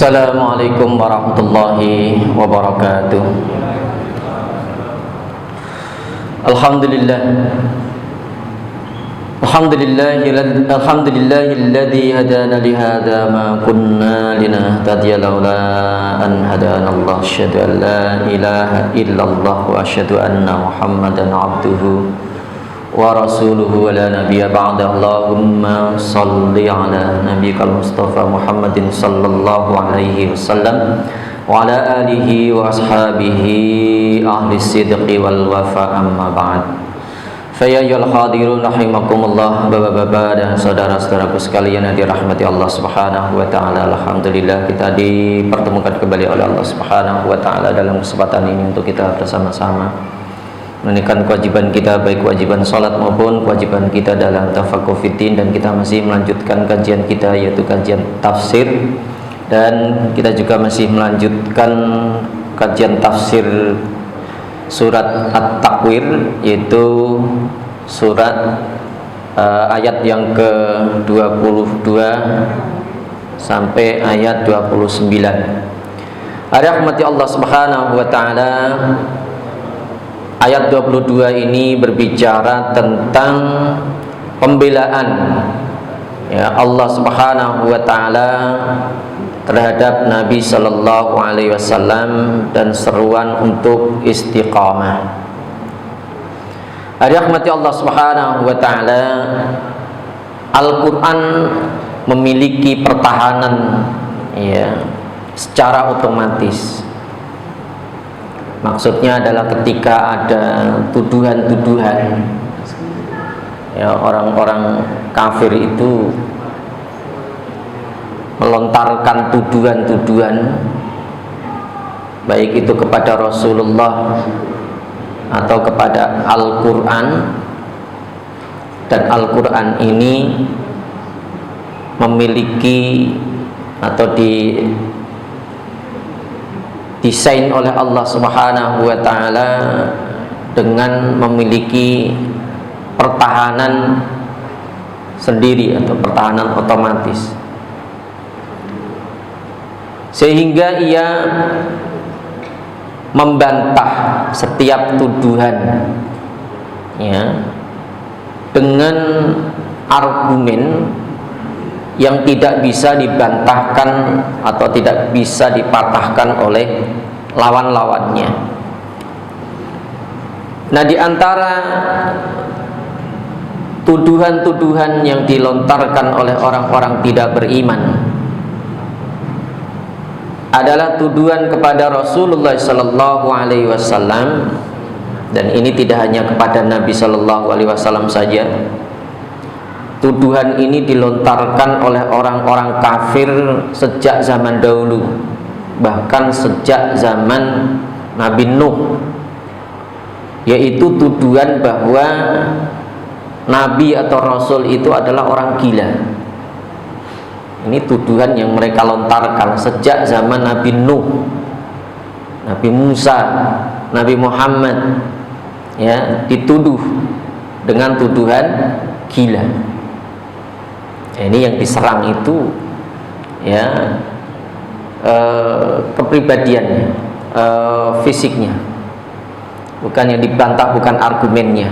Assalamualaikum warahmatullahi wabarakatuh. Alhamdulillah Alhamdulillahilladzi hadana li hadza ma kunna linahtadiya laula an hadanallah. Asyhadu an la ilaha illallah wa asyhadu anna Muhammadan abduhu wa rasuluhu wa la nabiyya ba'da. Allahumma salli ala nabiyyikal mustafa Muhammadin sallallahu alaihi wasallam wa ala alihi wa ashabihi ahli sidqi wal wafa, amma ba'd. Fa ya ayyuhal hadirun rahimakumullah, bapak-bapak dan saudara-saudaraku sekalian yang dirahmati Allah Subhanahu wa taala. Alhamdulillah kita dipertemukan kembali oleh Allah Subhanahu wa taala dalam kesempatan ini untuk kita bersama-sama menunaikan kewajiban kita, baik kewajiban salat maupun kewajiban kita dalam tafaqquh fiddin. Dan kita masih melanjutkan kajian kita, yaitu kajian tafsir, dan kita juga masih melanjutkan kajian tafsir surat At-Takwir, yaitu surat ayat yang ke-22 sampai ayat 29. Rahmati Allah Subhanahu wa taala. Ayat 22 ini berbicara tentang pembelaan Allah Subhanahu wa taala terhadap Nabi sallallahu alaihi wasallam dan seruan untuk istiqamah. Rahmati Allah Subhanahu wa taala, Al-Qur'an memiliki pertahanan secara otomatis. Maksudnya adalah ketika ada tuduhan-tuduhan, orang-orang kafir itu melontarkan tuduhan-tuduhan, baik itu kepada Rasulullah atau kepada Al-Quran. Dan Al-Quran ini memiliki atau desain oleh Allah Subhanahu wa taala dengan memiliki pertahanan sendiri atau pertahanan otomatis, sehingga ia membantah setiap tuduhan dengan argumen yang tidak bisa dibantahkan atau tidak bisa dipatahkan oleh lawan-lawannya. Nah, di antara tuduhan-tuduhan yang dilontarkan oleh orang-orang tidak beriman adalah tuduhan kepada Rasulullah sallallahu alaihi wasallam, dan ini tidak hanya kepada Nabi sallallahu alaihi wasallam saja. Tuduhan ini dilontarkan oleh orang-orang kafir sejak zaman dahulu, bahkan sejak zaman Nabi Nuh, yaitu tuduhan bahwa Nabi atau Rasul itu adalah orang gila. Ini tuduhan yang mereka lontarkan sejak zaman Nabi Nuh, Nabi Musa, Nabi Muhammad, dituduh dengan tuduhan gila. Ini yang diserang itu kepribadiannya, fisiknya, bukan yang dibantah, bukan argumennya.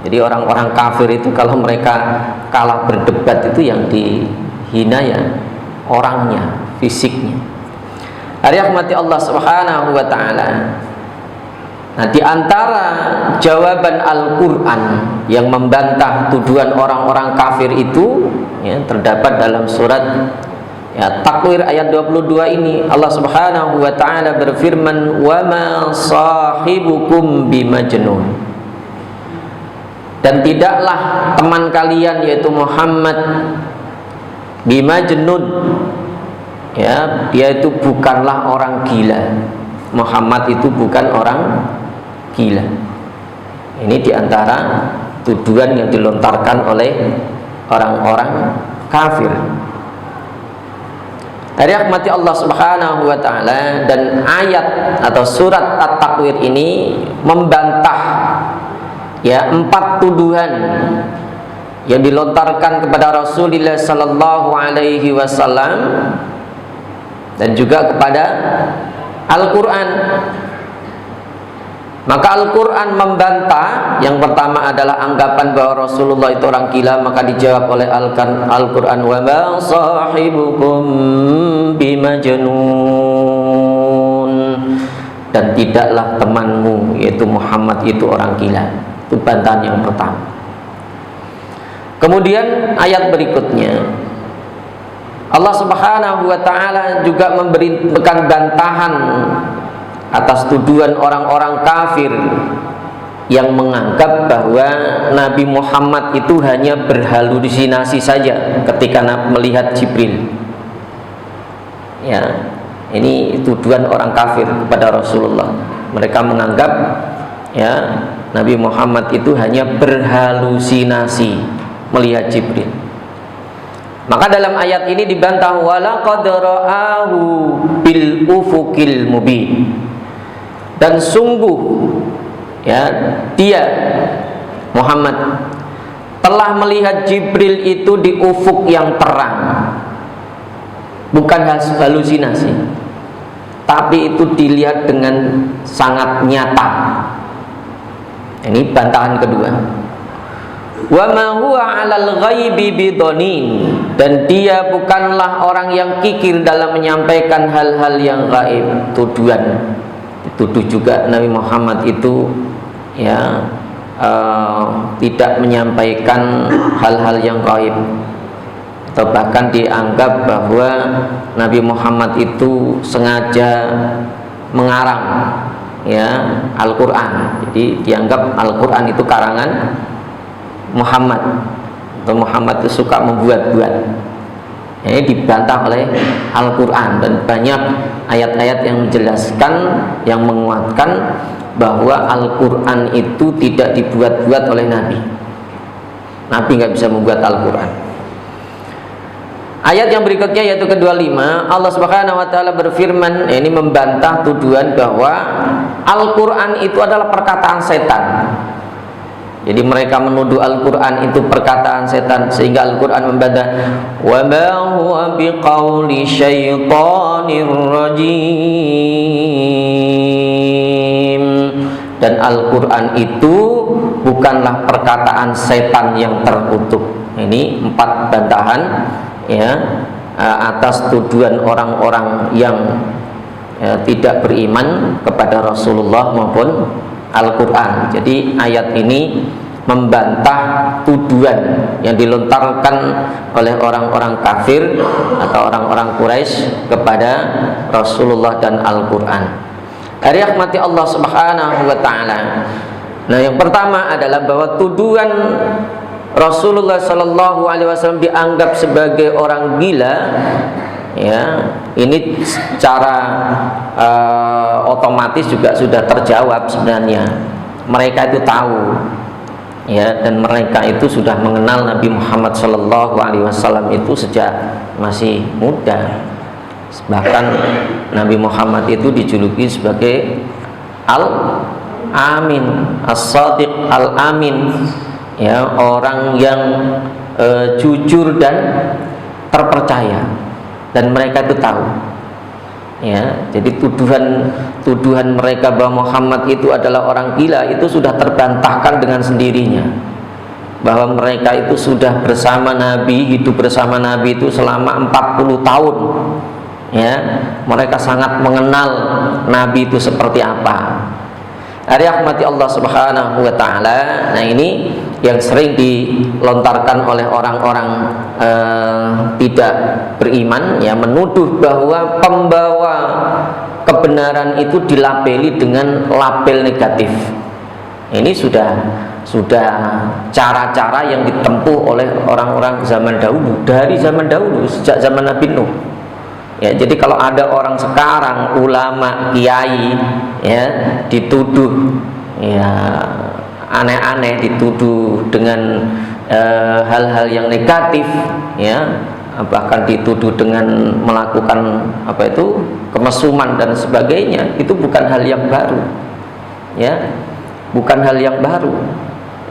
Jadi orang-orang kafir itu kalau mereka kalah berdebat itu yang dihina orangnya, fisiknya. Rahmati Allah Subhanahu wa taala. Nah, di antara jawaban Al-Quran yang membantah tuduhan orang-orang kafir itu terdapat dalam surat Takwir ayat 22 ini. Allah Subhanahu wa taala berfirman, "Wa ma sahibukum bimajnun." Dan tidaklah teman kalian yaitu Muhammad bimajnun, dia itu bukanlah orang gila. Muhammad itu bukan orang gila. Ini diantara tuduhan yang dilontarkan oleh orang-orang kafir. Rahmati Allah Subhanahu wa taala. Dan ayat atau surat At-Takwir ini membantah 4 tuduhan yang dilontarkan kepada Rasulullah sallallahu alaihi wasallam dan juga kepada Al-Quran. Maka Al-Quran membantah. Yang pertama adalah anggapan bahwa Rasulullah itu orang gila, maka dijawab oleh Al-Quran, wa ma sahibukum bimajnun, dan tidaklah temanmu yaitu Muhammad itu orang gila. Itu bantahan yang pertama. Kemudian ayat berikutnya Allah Subhanahu wa ta'ala juga memberikan bantahan atas tuduhan orang-orang kafir yang menganggap bahwa Nabi Muhammad itu hanya berhalusinasi saja ketika melihat Jibril. Ya, ini tuduhan orang kafir kepada Rasulullah. Mereka menganggap ya Nabi Muhammad itu hanya berhalusinasi melihat Jibril. Maka dalam ayat ini dibantah, walaqad ra'ahu bil ufuqil mubin, dan sungguh ya dia Muhammad telah melihat Jibril itu di ufuk yang terang, bukan halusinasi, tapi itu dilihat dengan sangat nyata. Ini bantahan kedua. Wa ma huwa 'alal ghaibi bidonin, dan dia bukanlah orang yang kikir dalam menyampaikan hal-hal yang gaib. Tuduhan dituduh juga Nabi Muhammad itu ya tidak menyampaikan hal-hal yang gaib, atau bahkan dianggap bahwa Nabi Muhammad itu sengaja mengarang ya Al-Quran. Jadi dianggap Al-Quran itu karangan Muhammad, atau Muhammad itu suka membuat-buat. Ini dibantah oleh Al-Quran, dan banyak ayat-ayat yang menjelaskan, yang menguatkan bahwa Al-Quran itu tidak dibuat-buat oleh Nabi. Nabi nggak bisa membuat Al-Quran. Ayat yang berikutnya yaitu ke-25, Allah Subhanahu wa taala berfirman, ini membantah tuduhan bahwa Al-Quran itu adalah perkataan setan. Jadi mereka menuduh Al-Quran itu perkataan setan, sehingga Al-Quran membantah, wa ma huwa biqauli syaitanir rajim, dan Al-Quran itu bukanlah perkataan setan yang terkutuk. Ini 4 bantahan ya atas tuduhan orang-orang yang tidak beriman kepada Rasulullah maupun Al-Quran. Jadi ayat ini membantah tuduhan yang dilontarkan oleh orang-orang kafir atau orang-orang Quraisy kepada Rasulullah dan Al-Quran. Rahmati Allah Subhanahu wa ta'ala. Nah, yang pertama adalah bahwa tuduhan Rasulullah Sallallahu Alaihi Wasallam dianggap sebagai orang gila. Ya, ini secara otomatis juga sudah terjawab sebenarnya. Mereka itu tahu, ya, dan mereka itu sudah mengenal Nabi Muhammad Sallallahu Alaihi Wasallam itu sejak masih muda. Bahkan Nabi Muhammad itu dijuluki sebagai Al-Amin, As-Sadiq Al-Amin, ya, orang yang jujur dan terpercaya. Dan mereka itu tahu, ya. Jadi tuduhan mereka bahwa Muhammad itu adalah orang gila itu sudah terbantahkan dengan sendirinya. Bahwa mereka itu sudah bersama Nabi, hidup bersama Nabi itu selama 40 tahun. Ya, mereka sangat mengenal Nabi itu seperti apa. Rahmati Allah Subhanahu wa ta'ala. Nah, ini yang sering dilontarkan oleh orang-orang tidak beriman, ya, menuduh bahwa pembawa kebenaran itu dilabeli dengan label negatif. Ini sudah cara-cara yang ditempuh oleh orang-orang zaman dahulu, dari zaman dahulu, sejak zaman Nabi Nuh. Ya, jadi kalau ada orang sekarang, ulama, kiai, ya, dituduh ya aneh-aneh, dituduh dengan hal-hal yang negatif, ya, bahkan dituduh dengan melakukan kemesuman dan sebagainya, itu bukan hal yang baru, ya, bukan hal yang baru.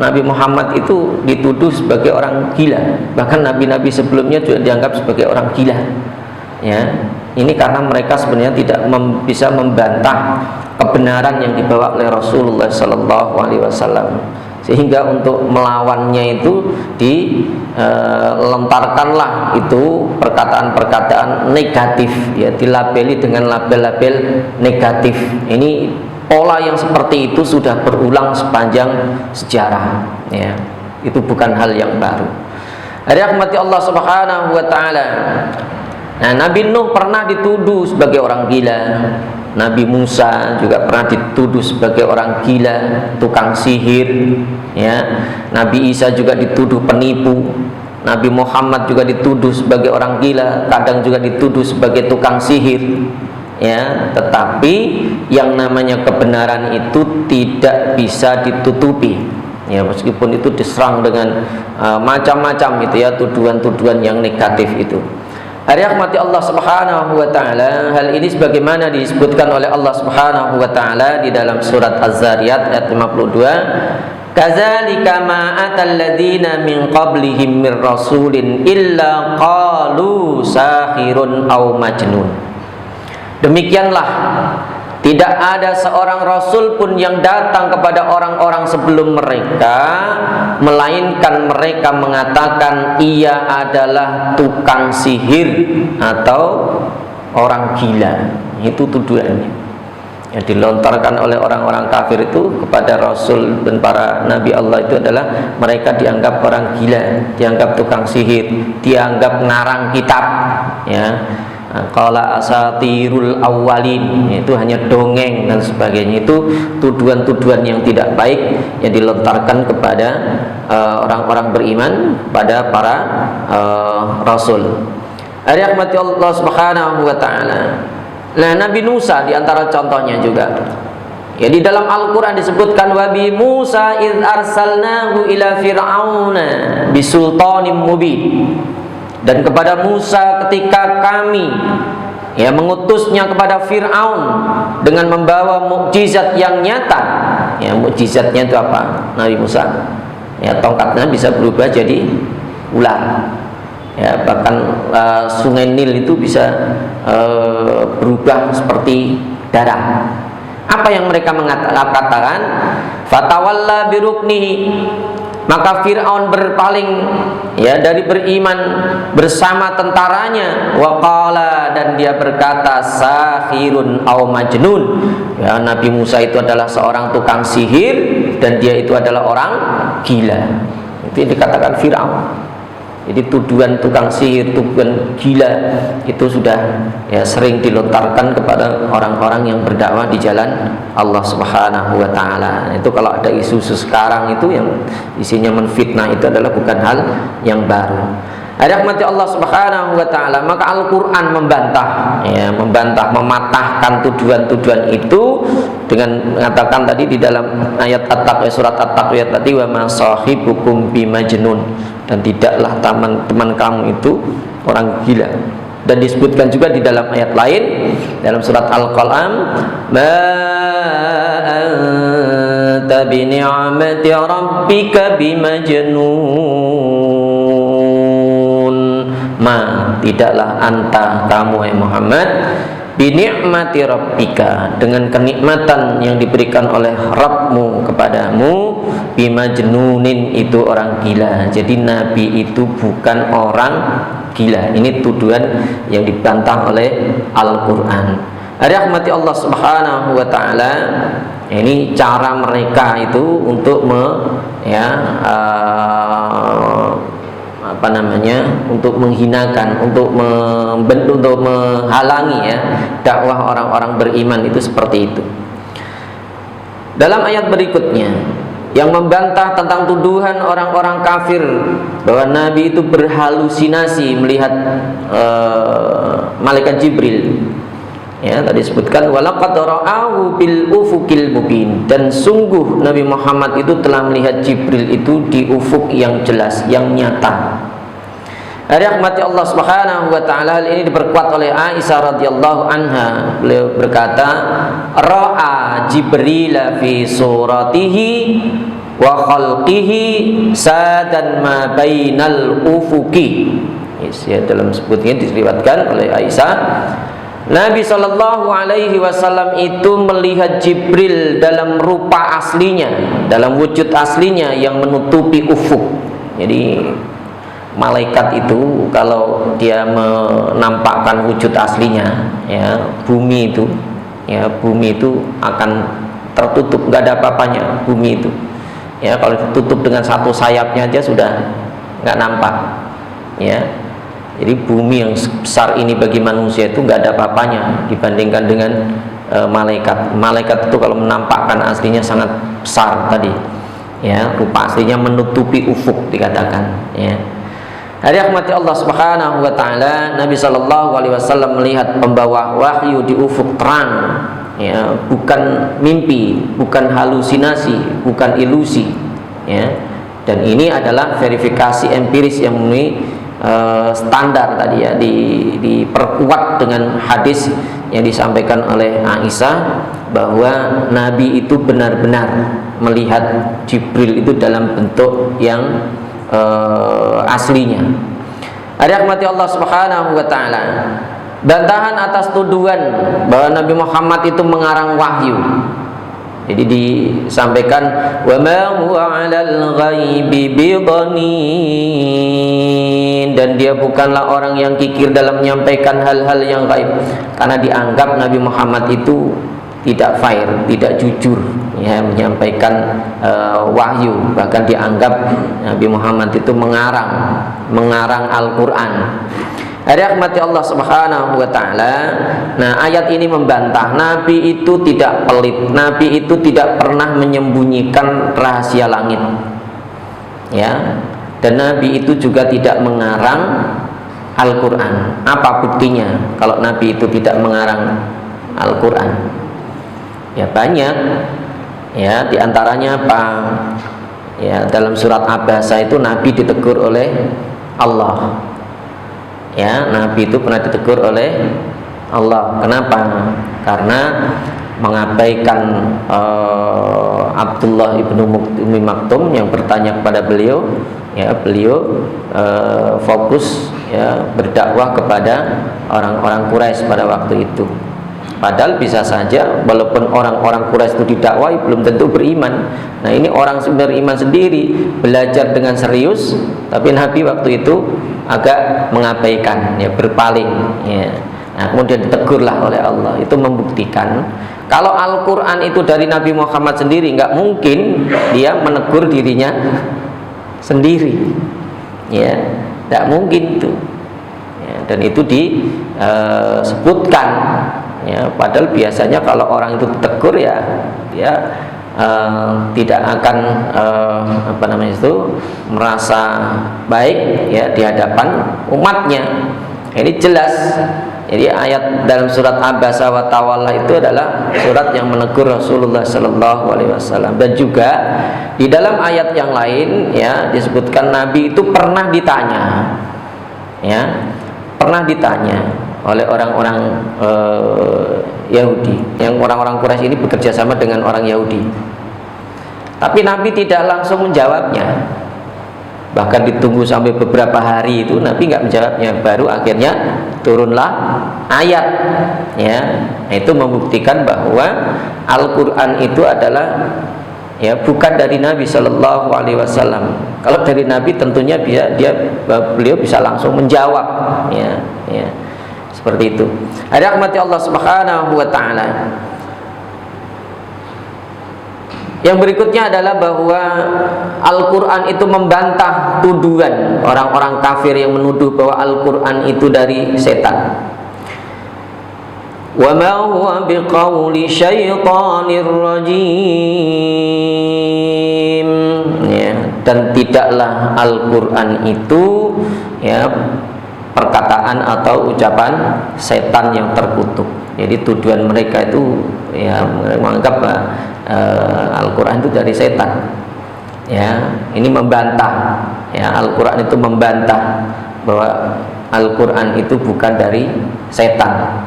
Nabi Muhammad itu dituduh sebagai orang gila, bahkan nabi-nabi sebelumnya juga dianggap sebagai orang gila, ya. Ini karena mereka sebenarnya tidak bisa membantah kebenaran yang dibawa oleh Rasulullah Sallallahu Alaihi Wasallam, sehingga untuk melawannya itu dilontarkanlah itu perkataan-perkataan negatif, ya, dilabeli dengan label-label negatif. Ini pola yang seperti itu sudah berulang sepanjang sejarah, ya. Itu bukan hal yang baru. Rahmati Allah Subhanahu wa taala. Nah, Nabi Nuh pernah dituduh sebagai orang gila. Nabi Musa juga pernah dituduh sebagai orang gila, tukang sihir, ya. Nabi Isa juga dituduh penipu. Nabi Muhammad juga dituduh sebagai orang gila, kadang juga dituduh sebagai tukang sihir, ya. Tetapi yang namanya kebenaran itu tidak bisa ditutupi, ya, meskipun itu diserang dengan macam-macam itu, ya, tuduhan-tuduhan yang negatif itu. Rahmati Allah Subhanahu wa taala, hal ini sebagaimana disebutkan oleh Allah Subhanahu wa taala di dalam surat Az-Zariyat ayat 52, kadzalika ma atal ladzina min qablihim mir rasulin illa qalu sahirun aw majnun. Demikianlah, tidak ada seorang rasul pun yang datang kepada orang-orang sebelum mereka, melainkan mereka mengatakan ia adalah tukang sihir atau orang gila. Itu tuduhannya yang dilontarkan oleh orang-orang kafir itu kepada Rasul dan para Nabi Allah itu adalah mereka dianggap orang gila, dianggap tukang sihir, dianggap ngarang kitab, ya. Qala asatirul awwalin, itu hanya dongeng dan sebagainya. Itu tuduhan-tuduhan yang tidak baik yang dilontarkan kepada orang-orang beriman, pada para rasul. Rahmati Allah Subhanahu wa taala. Nah, Nabi Musa di antara contohnya juga. Ya, di dalam Al-Qur'an disebutkan wa bi Musa id arsalnahu ila fir'auna bisultanim mubin. Dan kepada Musa ketika kami, ya, mengutusnya kepada Fir'aun dengan membawa mukjizat yang nyata. Ya, mukjizatnya itu apa? Nabi Musa, ya, tongkatnya bisa berubah jadi ular. Ya, bahkan sungai Nil itu bisa berubah seperti darah. Apa yang mereka katakan? Fatawalla biruknihi. Maka Fir'aun berpaling, ya, dari beriman bersama tentaranya. Waqala, dan dia berkata sahirun aw majnun. Ya, Nabi Musa itu adalah seorang tukang sihir dan dia itu adalah orang gila. Itu yang dikatakan Fir'aun. Jadi tuduhan tukang sihir, tuduhan gila itu sudah, ya, sering dilontarkan kepada orang-orang yang berdakwah di jalan Allah Subhanahu wa taala. Itu kalau ada isu-isu sekarang itu yang isinya menfitnah, itu adalah bukan hal yang baru. Rahmati Allah Subhanahu wa taala, maka Al-Qur'an membantah, ya, mematahkan tuduhan-tuduhan itu dengan mengatakan tadi di dalam ayat At-Taqwa, surat At-Taqwa tadi, wa ma sahibukum bimajnun, dan tidaklah teman kamu itu orang gila. Dan disebutkan juga di dalam ayat lain dalam surat Al-Qalam, ma anta bi ni'mati rabbika bimajnun. Ma, tidaklah anta kamu Muhammad, bi ni'mati rabbika, dengan kenikmatan yang diberikan oleh Rabbmu kepadamu, bimajnunin, itu orang gila. Jadi Nabi itu bukan orang gila. Ini tuduhan yang dibantah oleh Al-Qur'an. Rahmati Allah Subhanahu wa taala. Ini cara mereka itu untuk untuk menghinakan, untuk menghalangi, ya, dakwah orang-orang beriman itu seperti itu. Dalam ayat berikutnya yang membantah tentang tuduhan orang-orang kafir bahwa Nabi itu berhalusinasi melihat malaikat Jibril. Ya, tadi disebutkan walaqad ra'ahu bil ufuqil mubin, dan sungguh Nabi Muhammad itu telah melihat Jibril itu di ufuk yang jelas, yang nyata. Rahmati Allah Subhanahu wa taala, hal ini diperkuat oleh Aisyah radhiyallahu anha. Beliau berkata, ra'a Jibril fi suratihi wa khalqihi sadan ma bainal ufuqi. Ya, dalam sebutnya diriwayatkan oleh Aisyah, Nabi Shallallahu Alaihi Wasallam itu melihat Jibril dalam rupa aslinya, dalam wujud aslinya yang menutupi ufuk. Jadi malaikat itu kalau dia menampakkan wujud aslinya, ya bumi itu akan tertutup, nggak ada apa-apanya bumi itu. Ya kalau ditutup dengan satu sayapnya aja sudah nggak nampak. Ya. Jadi bumi yang besar ini bagi manusia itu nggak ada apa-apanya dibandingkan dengan malaikat. Malaikat itu kalau menampakkan aslinya sangat besar tadi, ya rupa aslinya menutupi ufuk dikatakan. Ya. Hari rahmati Allah Subhanahu Wa Taala, Nabi Shallallahu Alaihi Wasallam melihat pembawa wahyu di ufuk terang, ya bukan mimpi, bukan halusinasi, bukan ilusi. Ya. Dan ini adalah verifikasi empiris yang memenuhi standar tadi ya, diperkuat dengan hadis yang disampaikan oleh Aisyah bahwa Nabi itu benar-benar melihat Jibril itu dalam bentuk yang aslinya. Ada rahmati Allah Subhanahu Wa Taala, bantahan atas tuduhan bahwa Nabi Muhammad itu mengarang wahyu. Jadi disampaikan wa ma huwa 'alal ghaibi bidhanin, dan dia bukanlah orang yang kikir dalam menyampaikan hal-hal yang gaib, karena dianggap Nabi Muhammad itu tidak fair, tidak jujur ya menyampaikan wahyu. Bahkan dianggap Nabi Muhammad itu mengarang Al-Qur'an. Ada rahmati Allah Subhanahu Wa Taala. Nah, ayat ini membantah Nabi itu tidak pelit, Nabi itu tidak pernah menyembunyikan rahasia langit, ya. Dan Nabi itu juga tidak mengarang Al-Quran. Apa buktinya kalau Nabi itu tidak mengarang Al-Quran? Ya banyak, ya diantaranya apa? Ya dalam surat Abasa itu Nabi ditegur oleh Allah. Ya, Nabi itu pernah ditegur oleh Allah. Kenapa? Karena mengabaikan Abdullah ibnu Ummi Maktum yang bertanya kepada beliau. Ya, beliau fokus ya berdakwah kepada orang-orang Quraisy pada waktu itu. Padahal bisa saja walaupun orang-orang Quraisy itu didakwai belum tentu beriman. Nah, ini orang beriman sendiri belajar dengan serius, tapi Nabi waktu itu agak mengabaikan, ya berpaling, ya. Nah, kemudian ditegurlah oleh Allah. Itu membuktikan kalau Al-Quran itu dari Nabi Muhammad sendiri, nggak mungkin dia menegur dirinya sendiri, ya, nggak mungkin itu. Ya, dan itu disebutkan. Ya, padahal biasanya kalau orang itu ditegur ya dia tidak akan merasa baik ya di hadapan umatnya. Ini jelas. Jadi ayat dalam surat Abasa wa Tawalla itu adalah surat yang menegur Rasulullah Sallallahu Alaihi Wasallam. Dan juga di dalam ayat yang lain ya disebutkan Nabi itu pernah ditanya, ya pernah ditanya oleh orang-orang Yahudi, yang orang-orang Quraisy ini bekerja sama dengan orang Yahudi. Tapi Nabi tidak langsung menjawabnya. Bahkan ditunggu sampai beberapa hari itu Nabi nggak menjawabnya. Baru akhirnya turunlah ayat. Ya, itu membuktikan bahwa Al-Quran itu adalah ya bukan dari Nabi Shallallahu Alaihi Wasallam. Kalau dari Nabi tentunya beliau bisa langsung menjawab. Ya. Seperti itu. Ada rahmati Allah Subhanahu Wa Taala. Yang berikutnya adalah bahwa Al-Quran itu membantah tuduhan orang-orang kafir yang menuduh bahwa Al-Quran itu dari setan. Wa ma huwa biqauli syaitanir rajim. Ya, dan tidaklah Al-Quran itu ya perkataan atau ucapan setan yang terkutuk. Jadi tuduhan mereka itu ya menganggap Al-Quran itu dari setan. Ya, ini membantah. Ya, Al-Quran itu membantah bahwa Al-Quran itu bukan dari setan.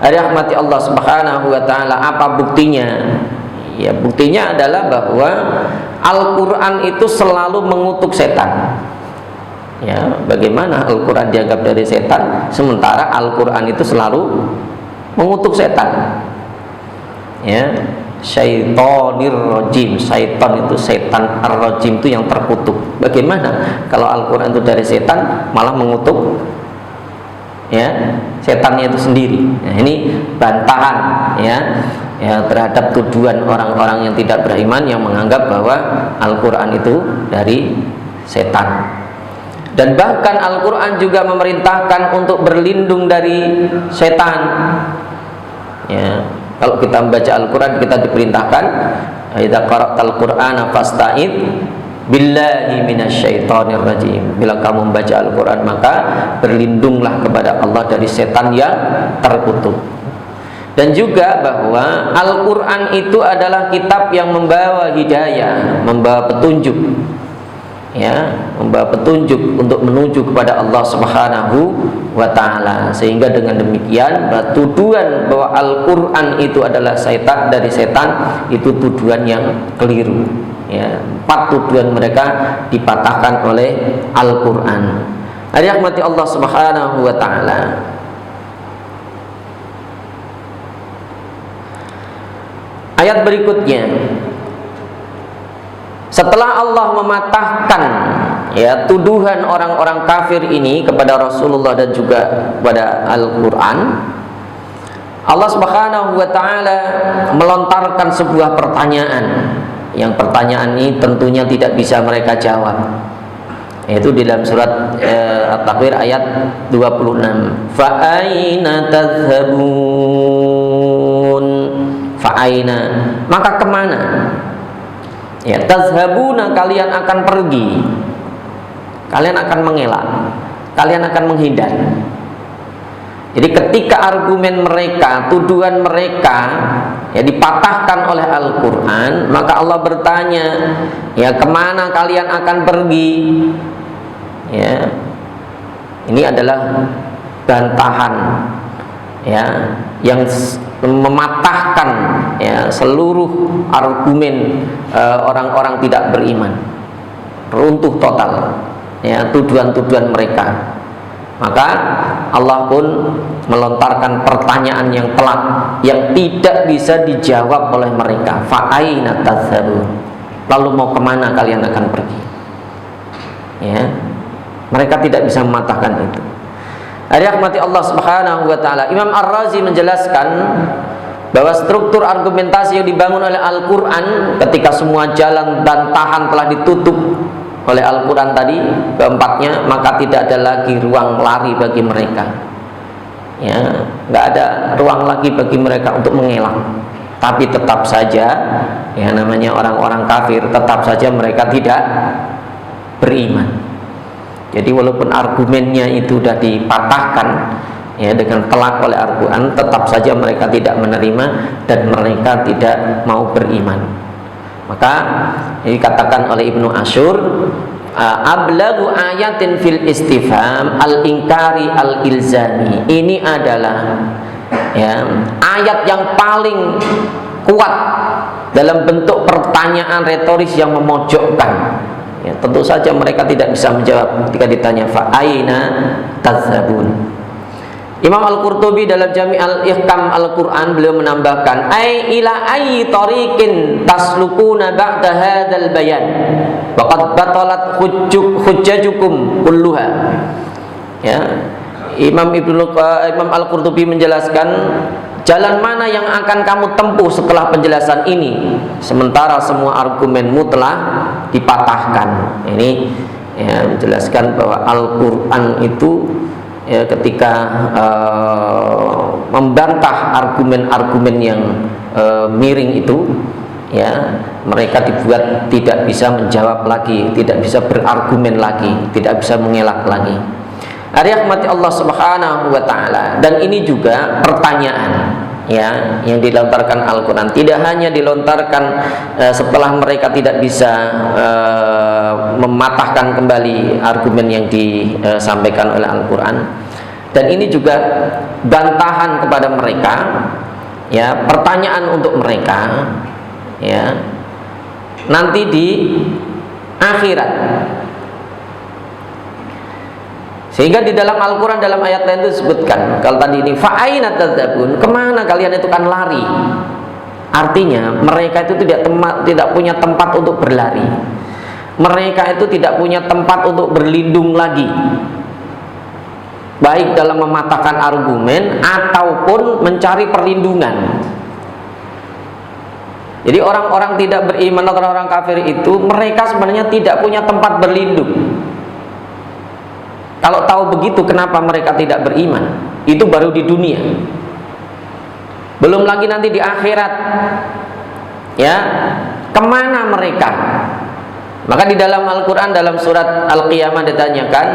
Ada rahmati Allah Subhanahu Wa Taala. Apa buktinya? Ya, buktinya adalah bahwa Al-Quran itu selalu mengutuk setan. Ya, bagaimana Al-Quran dianggap dari setan sementara Al-Quran itu selalu mengutuk setan. Ya, syaitonir rajim. Syaitan itu setan, ar-rajim itu yang terkutuk. Bagaimana kalau Al-Qur'an itu dari setan malah mengutuk ya setannya itu sendiri? Nah, ini bantahan ya terhadap tuduhan orang-orang yang tidak beriman yang menganggap bahwa Al-Qur'an itu dari setan. Dan bahkan Al-Qur'an juga memerintahkan untuk berlindung dari setan. Ya, kalau kita membaca Al-Qur'an kita diperintahkan idza qara'tal Qur'ana fasta'id billahi minasyaitonir rajim. Bila kamu membaca Al-Qur'an maka berlindunglah kepada Allah dari setan yang terkutuk. Dan juga bahwa Al-Qur'an itu adalah kitab yang membawa hidayah, membawa petunjuk. Ya, membawa petunjuk untuk menuju kepada Allah Subhanahu wa taala. Sehingga dengan demikian tuduhan bahwa Al-Qur'an itu adalah setan dari setan itu tuduhan yang keliru. Ya, 4 tuduhan mereka dipatahkan oleh Al-Qur'an. Rahmati Allah Subhanahu wa taala. Ayat berikutnya, setelah Allah mematahkan ya tuduhan orang-orang kafir ini kepada Rasulullah dan juga kepada Al-Qur'an, Allah Subhanahu wa taala melontarkan sebuah pertanyaan. Yang pertanyaan ini tentunya tidak bisa mereka jawab. Yaitu di dalam surat At-Takwir ayat 26. Fa aina tadhhabun? Fa aina, maka kemana? Ya, tazhabuna, kalian akan pergi, kalian akan mengelak, kalian akan menghindar. Jadi ketika argumen mereka, tuduhan mereka ya dipatahkan oleh Al-Qur'an, maka Allah bertanya, ya kemana kalian akan pergi? Ya, ini adalah bantahan ya yang mematahkan ya seluruh argumen orang-orang tidak beriman, runtuh total ya tuduhan-tuduhan mereka. Maka Allah pun melontarkan pertanyaan yang telak yang tidak bisa dijawab oleh mereka. Fa aina tadhhabun? Lalu mau kemana kalian akan pergi? Ya, mereka tidak bisa mematahkan itu. Rahmati Allah Subhanahu wa taala. Imam Ar-Razi menjelaskan bahwa struktur argumentasi yang dibangun oleh Al-Qur'an ketika semua jalan bantahan telah ditutup oleh Al-Qur'an tadi keempatnya, maka tidak ada lagi ruang lari bagi mereka. Ya, nggak ada ruang lagi bagi mereka untuk mengelak. Tapi tetap saja ya namanya orang-orang kafir, tetap saja mereka tidak beriman. Jadi walaupun argumennya itu sudah dipatahkan ya dengan telak oleh Al-Qur'an, tetap saja mereka tidak menerima dan mereka tidak mau beriman. Maka dikatakan oleh Ibnu Asyur, ablagu ayatin fil istifham al-inkari al-ilzami. Ini adalah ya ayat yang paling kuat dalam bentuk pertanyaan retoris yang memojokkan. Ya, tentu saja mereka tidak bisa menjawab ketika ditanya fa aina tadhhabun. Imam Al-Qurtubi dalam Jami' Al-Ihkam Al-Qur'an beliau menambahkan ai ila ayyi tariqin taslukuna ba'da hadzal bayan wa qad batalat hujjajukum kulluha. Ya, Imam Al-Qurtubi menjelaskan jalan mana yang akan kamu tempuh setelah penjelasan ini, sementara semua argumenmu telah dipatahkan. Ini ya, menjelaskan bahwa Al-Qur'an itu ya, ketika membantah argumen-argumen yang miring itu, ya mereka dibuat tidak bisa menjawab lagi, tidak bisa berargumen lagi, tidak bisa mengelak lagi. Rahmati Allah Subhanahu wa taala. Dan ini juga pertanyaan ya yang dilontarkan Al-Qur'an tidak hanya dilontarkan setelah mereka tidak bisa mematahkan kembali argumen yang disampaikan oleh Al-Qur'an, dan ini juga bantahan kepada mereka ya, pertanyaan untuk mereka ya nanti di akhirat. Sehingga di dalam Al-Quran dalam ayat lain itu disebutkan, kalau tadi ini fa'aina tadzhabun, kemana kalian itu kan lari. Artinya mereka itu tidak punya tempat untuk berlari. Mereka itu tidak punya tempat untuk berlindung lagi, baik dalam mematahkan argumen ataupun mencari perlindungan. Jadi orang-orang tidak beriman atau orang kafir itu, mereka sebenarnya tidak punya tempat berlindung. Kalau tahu begitu, kenapa mereka tidak beriman? Itu baru di dunia, belum lagi nanti di akhirat. Ya, kemana mereka? Maka di dalam Al-Quran dalam surat Al-Qiyamah ditanyakan,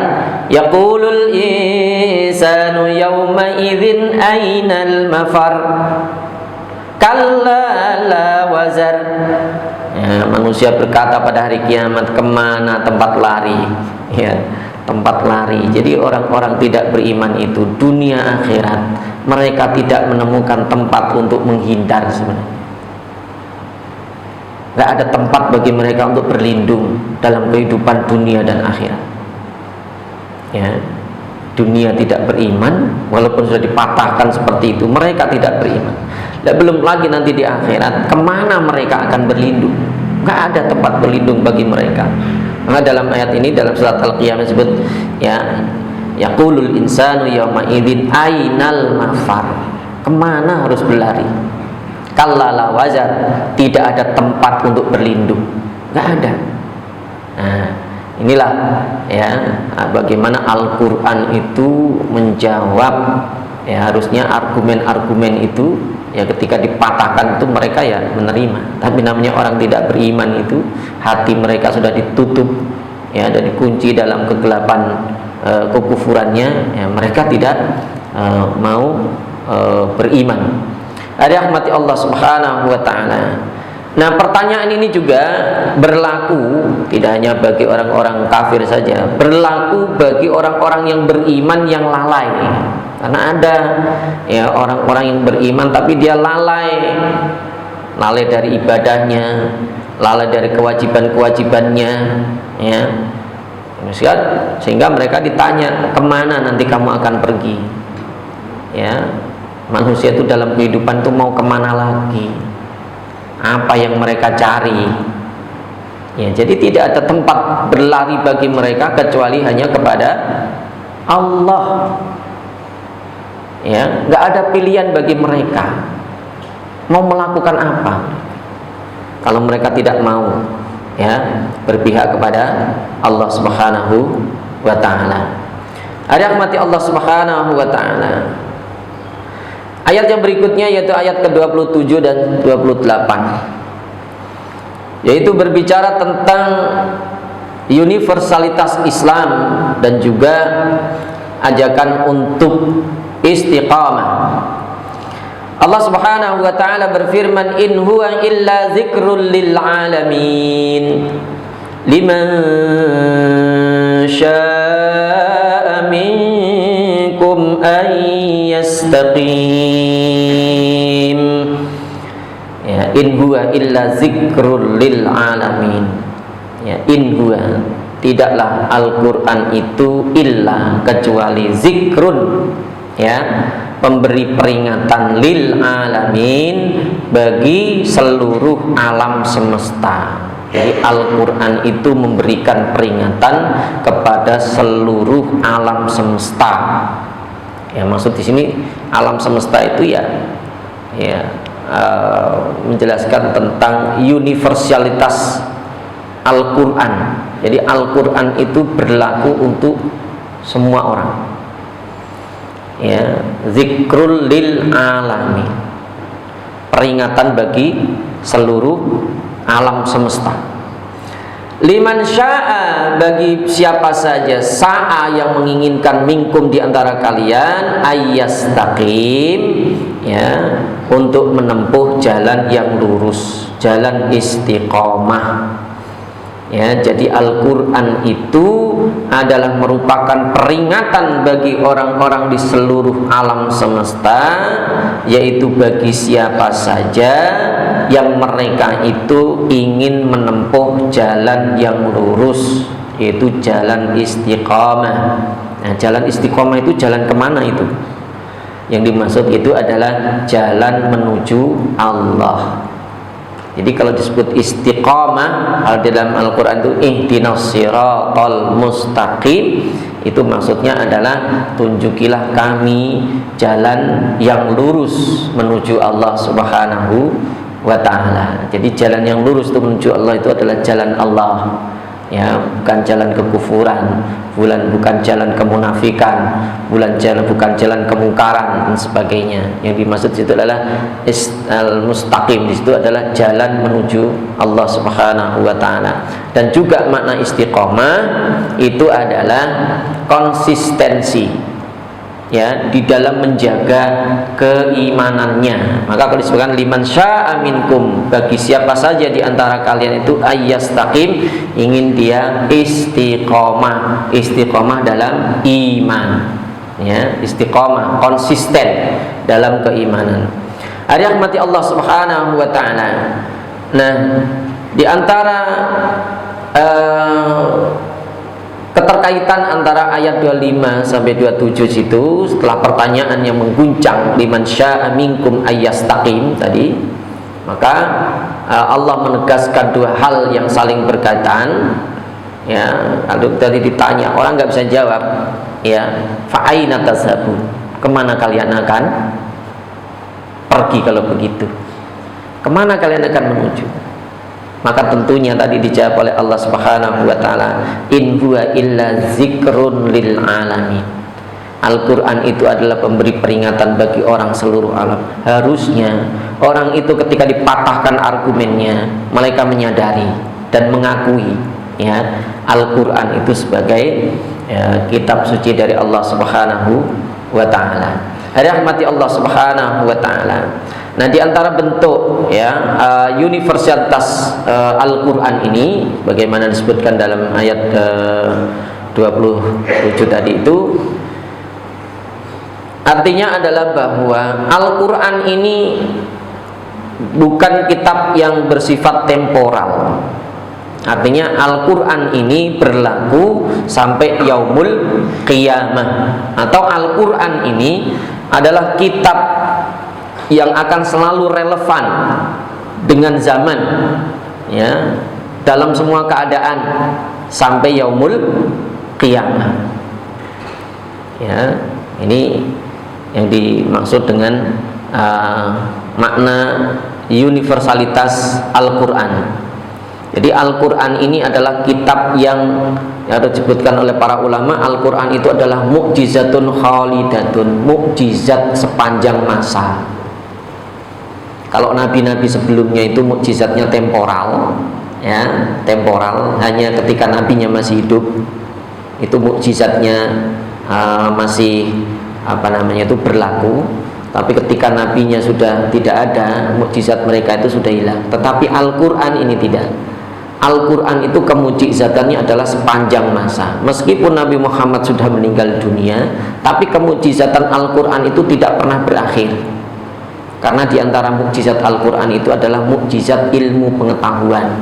yaqulul insanu yawma idzin ainal mafar kalla la wazar. Ya, manusia berkata pada hari kiamat, kemana tempat lari? Ya, tempat lari. Jadi orang-orang tidak beriman itu dunia akhirat mereka tidak menemukan tempat untuk menghindar sebenarnya. Gak ada tempat bagi mereka untuk berlindung dalam kehidupan dunia dan akhirat. Ya, dunia tidak beriman, walaupun sudah dipatahkan seperti itu, mereka tidak beriman. Dan belum lagi nanti di akhirat, kemana mereka akan berlindung? Gak ada tempat berlindung bagi mereka. Maka dalam ayat ini dalam surat Al-Qiyamah disebut, ya, yaqulul insanu yawma idzin ainal mafar. Kemana harus berlari? Kalla la wazar, tidak ada tempat untuk berlindung, nggak ada. Nah, inilah ya bagaimana Al-Quran itu menjawab ya harusnya argumen-argumen itu ya ketika dipatahkan itu mereka ya menerima. Tapi namanya orang tidak beriman itu hati mereka sudah ditutup ya dan dikunci dalam kegelapan kekufurannya ya, mereka tidak mau beriman. Ada rahmati Allah Subhanahu wa taala. Nah, pertanyaan ini juga berlaku tidak hanya bagi orang-orang kafir saja, berlaku bagi orang-orang yang beriman yang lalai. Karena ada ya orang-orang yang beriman tapi dia lalai dari ibadahnya, lalai dari kewajiban-kewajibannya, ya. Sehingga mereka ditanya, kemana nanti kamu akan pergi? Ya. Manusia itu dalam kehidupan itu mau kemana lagi? Apa yang mereka cari? Ya, jadi tidak ada tempat berlari bagi mereka kecuali hanya kepada Allah. Ya, nggak ada pilihan bagi mereka. Mau melakukan apa? Kalau mereka tidak mau, ya, berpihak kepada Allah Subhanahu wa taala. Ada rahmati Allah Subhanahu wa taala. Ayat yang berikutnya yaitu ayat ke-27 dan 28, yaitu berbicara tentang universalitas Islam dan juga ajakan untuk istiqamah. Allah Subhanahu wa taala berfirman, in huwa illa dzikrul lil alamin liman syaa'a minkum an yastaqim. Ya, in huwa illa dzikrul lil alamin. Ya, in huwa, tidaklah Al-Qur'an itu illa kecuali zikrun, ya, pemberi peringatan lil alamin bagi seluruh alam semesta. Jadi Al-Quran itu memberikan peringatan kepada seluruh alam semesta. Ya, maksud di sini alam semesta itu menjelaskan tentang universalitas Al-Quran. Jadi Al-Quran itu berlaku untuk semua orang. Ya, zikrul lil alamin, peringatan bagi seluruh alam semesta. Liman sya'a, bagi siapa saja, sa'a yang menginginkan, minkum di antara kalian, ayyastaqim, ya, untuk menempuh jalan yang lurus, jalan istiqomah. Ya, jadi Al-Quran itu adalah merupakan peringatan bagi orang-orang di seluruh alam semesta, yaitu bagi siapa saja yang mereka itu ingin menempuh jalan yang lurus, yaitu jalan istiqamah. Nah, jalan istiqamah itu jalan kemana itu? Yang dimaksud itu adalah jalan menuju Allah. Jadi kalau disebut istiqamah dalam Al-Quran itu ihdinas siratal mustaqim, itu maksudnya adalah tunjukilah kami jalan yang lurus menuju Allah Subhanahu wa ta'ala. Jadi jalan yang lurus itu menuju Allah itu adalah jalan Allah, ya, bukan jalan kekufuran, bukan jalan kemunafikan, bukan jalan kemungkaran dan sebagainya. Yang dimaksud itu adalah al-mustaqim, di situ adalah jalan menuju Allah Subhanahu wa taala. Dan juga makna istiqomah itu adalah konsistensi, ya, di dalam menjaga keimanannya. Maka kalau disebutkan liman syaa minkum, bagi siapa saja di antara kalian itu ayyastaqim, ingin dia istiqomah. Istiqomah dalam iman, ya, istiqomah konsisten dalam keimanan. Hari rahmati Allah Subhanahu wa taala. Nah, di antara keterkaitan antara ayat 25 sampai 27 situ, setelah pertanyaan yang mengguncang liman syaa minkum ayyastaqim tadi, maka Allah menegaskan dua hal yang saling berkaitan, ya. Lalu tadi ditanya, orang nggak bisa jawab, ya, fa aina tazhabun, kemana kalian akan pergi kalau begitu, kemana kalian akan menuju? Maka tentunya tadi dijawab oleh Allah Subhanahu wa taala, in huwa illa zikrun lil alamin. Al-Quran itu adalah pemberi peringatan bagi orang seluruh alam. Harusnya orang itu ketika dipatahkan argumennya, mereka menyadari dan mengakui, ya, Al-Quran itu sebagai, ya, kitab suci dari Allah Subhanahu wa taala. Rahmati Allah Subhanahu wa taala. Nah, di antara bentuk, ya, universalitas Al-Quran ini, bagaimana disebutkan dalam ayat 27 tadi itu, artinya adalah bahwa Al-Quran ini bukan kitab yang bersifat temporal. Artinya Al-Quran ini berlaku sampai yaumul qiyamah, atau Al-Quran ini adalah kitab yang akan selalu relevan dengan zaman, ya, dalam semua keadaan sampai yaumul qiyamah. Ya, ini yang dimaksud dengan makna universalitas Al-Quran. Jadi Al-Quran ini adalah kitab yang disebutkan oleh para ulama, Al-Quran itu adalah mukjizatun khalidatun, mukjizat sepanjang masa. Kalau nabi-nabi sebelumnya itu mukjizatnya temporal, ya, temporal, hanya ketika nabinya masih hidup itu mukjizatnya masih itu berlaku. Tapi ketika nabinya sudah tidak ada, mukjizat mereka itu sudah hilang. Tetapi Al-Quran ini tidak. Al-Quran itu kemukjizatannya adalah sepanjang masa. Meskipun Nabi Muhammad sudah meninggal dunia, tapi kemukjizatan Al-Quran itu tidak pernah berakhir. Karena di antara mukjizat Al-Quran itu adalah mukjizat ilmu pengetahuan,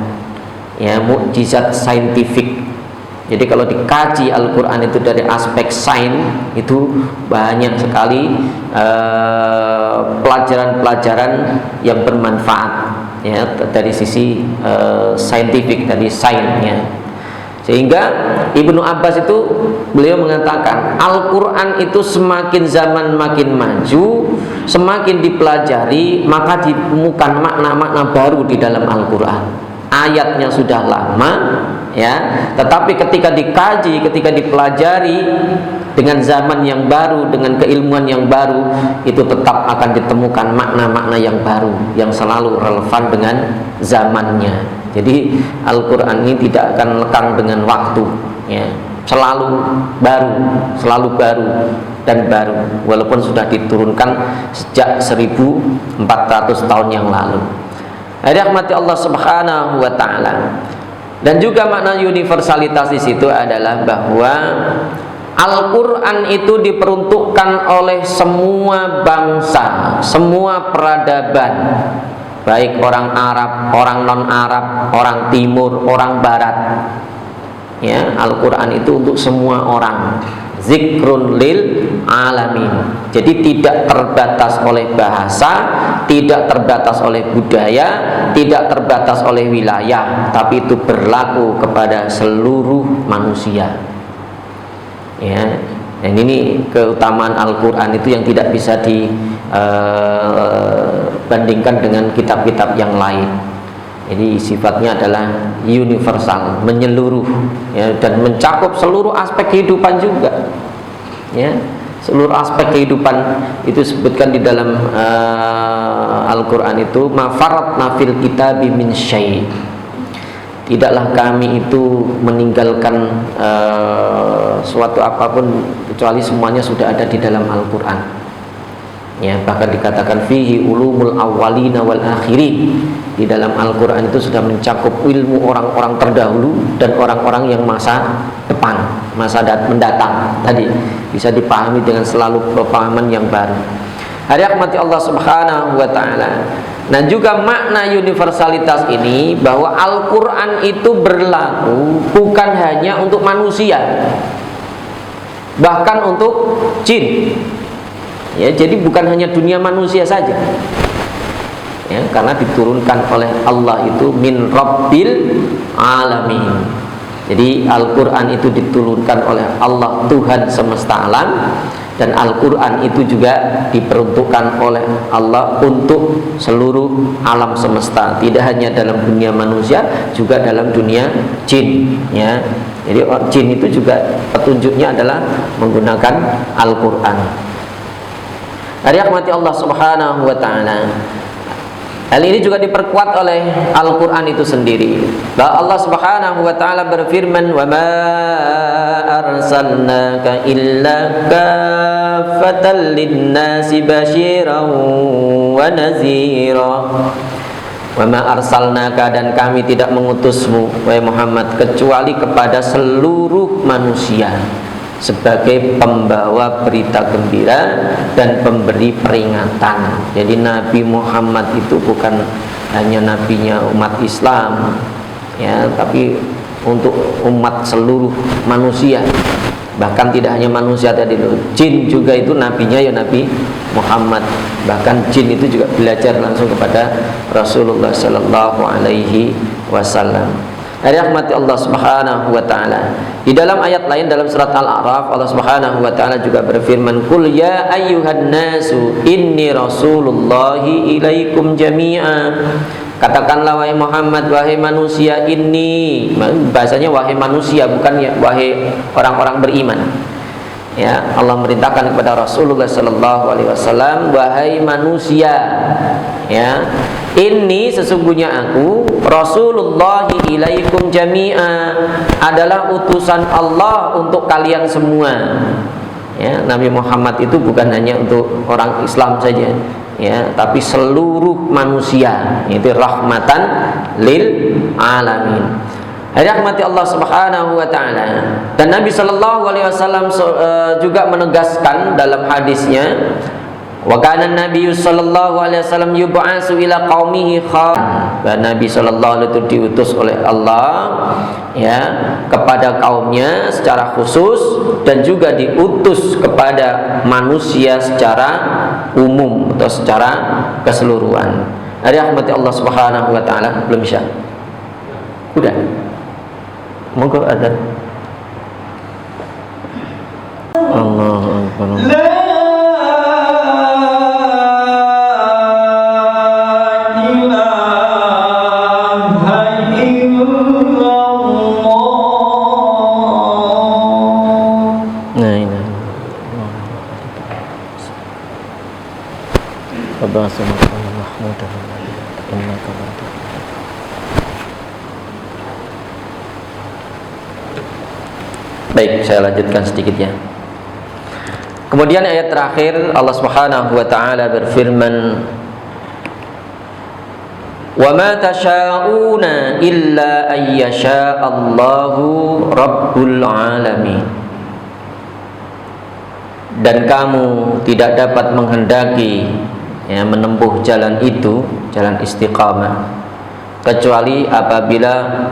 ya, mukjizat saintifik. Jadi kalau dikaji Al-Quran itu dari aspek sains, itu banyak sekali pelajaran-pelajaran yang bermanfaat, ya, dari sisi saintifik, dari sainsnya. Sehingga Ibnu Abbas itu, beliau mengatakan Al-Quran itu semakin zaman makin maju, semakin dipelajari, maka ditemukan makna-makna baru di dalam Al-Quran. Ayatnya sudah lama, ya, tetapi ketika dikaji, ketika dipelajari dengan zaman yang baru, dengan keilmuan yang baru, itu tetap akan ditemukan makna-makna yang baru yang selalu relevan dengan zamannya. Jadi Al-Quran ini tidak akan lekang dengan waktu, ya, selalu baru dan baru, walaupun sudah diturunkan sejak 1400 tahun yang lalu. Rahmati Allah Subhanahu wa taala. Dan juga makna universalitas di situ adalah bahwa Al-Quran itu diperuntukkan oleh semua bangsa, semua peradaban, baik orang Arab, orang non-Arab, orang Timur, orang Barat. Ya, Al-Quran itu untuk semua orang, zikrun lil alamin. Jadi tidak terbatas oleh bahasa, tidak terbatas oleh budaya, tidak terbatas oleh wilayah, tapi itu berlaku kepada seluruh manusia. Ya, dan ini keutamaan Al-Quran itu yang tidak bisa dibandingkan dengan kitab-kitab yang lain. Jadi sifatnya adalah universal, menyeluruh, ya, dan mencakup seluruh aspek kehidupan juga. Ya, seluruh aspek kehidupan itu disebutkan di dalam Al-Quran itu, ma faratna fil kitabi min syai'. Tidaklah kami itu meninggalkan suatu apapun kecuali semuanya sudah ada di dalam Al-Quran. Ya, bahkan dikatakan fihi ulumul awwalina wal akhirin. Di dalam Al-Quran itu sudah mencakup ilmu orang-orang terdahulu dan orang-orang yang masa depan, masa mendatang. Tadi bisa dipahami dengan selalu pemahaman yang baru. Hari rahmati Allah Subhanahu wa ta'ala. Nah, juga makna universalitas ini, bahwa Al-Quran itu berlaku bukan hanya untuk manusia, bahkan untuk jin. Ya, jadi bukan hanya dunia manusia saja. Ya, karena diturunkan oleh Allah itu min rabbil alamin. Jadi Al-Quran itu diturunkan oleh Allah, Tuhan semesta alam. Dan Al-Quran itu juga diperuntukkan oleh Allah untuk seluruh alam semesta, tidak hanya dalam dunia manusia, juga dalam dunia jin. Ya, jadi jin itu juga petunjuknya adalah menggunakan Al-Quran. Hari rahmati Allah Subhanahu wa ta'ala. Hal ini juga diperkuat oleh Al-Quran itu sendiri, bahwa Allah Subhanahu wa ta'ala berfirman, wa ma arsalnaka illa kaffatan linnasi basyiran wa nazira. Wa ma arsalnaka, dan kami tidak mengutusmu wahai Muhammad kecuali kepada seluruh manusia, sebagai pembawa berita gembira dan pemberi peringatan. Jadi Nabi Muhammad itu bukan hanya nabinya umat Islam, ya, tapi untuk umat seluruh manusia. Bahkan tidak hanya manusia tadi, jin juga itu nabinya ya Nabi Muhammad. Bahkan jin itu juga belajar langsung kepada Rasulullah Sallallahu Alaihi Wasallam. Dari rahmati Allah Subhanahu wa ta'ala. Di dalam ayat lain dalam surat Al-A'raf, Allah Subhanahu wa ta'ala juga berfirman, qul ya ayyuhan nasu inni rasulullahi ilaikum jami'a. Katakanlah wahai Muhammad, wahai manusia, ini bahasanya wahai manusia, bukan ya wahai orang-orang beriman. Ya, Allah merintahkan kepada Rasulullah sallallahu alaihi wasallam, wahai manusia, ya, ini sesungguhnya aku Rasulullah ilaikum jami'a, adalah utusan Allah untuk kalian semua. Ya, Nabi Muhammad itu bukan hanya untuk orang Islam saja, ya, tapi seluruh manusia, itu rahmatan lil alamin. Rahmati Allah Subhanahu wa ta'ala. Dan Nabi sallallahu alaihi wasallam juga menegaskan dalam hadisnya, wa kana Nabi sallallahu alaihi wasallam yub'atsu ila qaumihi dan Nabi sallallahu alaihi wasallam diutus oleh Allah, ya, kepada kaumnya secara khusus, dan juga diutus kepada manusia secara umum atau secara keseluruhan. Rahmati Allah Subhanahu wa ta'ala. Belum bisa. Udah. Monggo adzan. Allahu akbar. Baik, saya lanjutkan sedikit ya. Kemudian ayat terakhir Allah Subhanahu wa ta'ala berfirman, wa ma tasha'una illa ayyasha Allahu rabbul alamin. Dan kamu tidak dapat menghendaki, ya, menempuh jalan itu, jalan istiqamah, kecuali apabila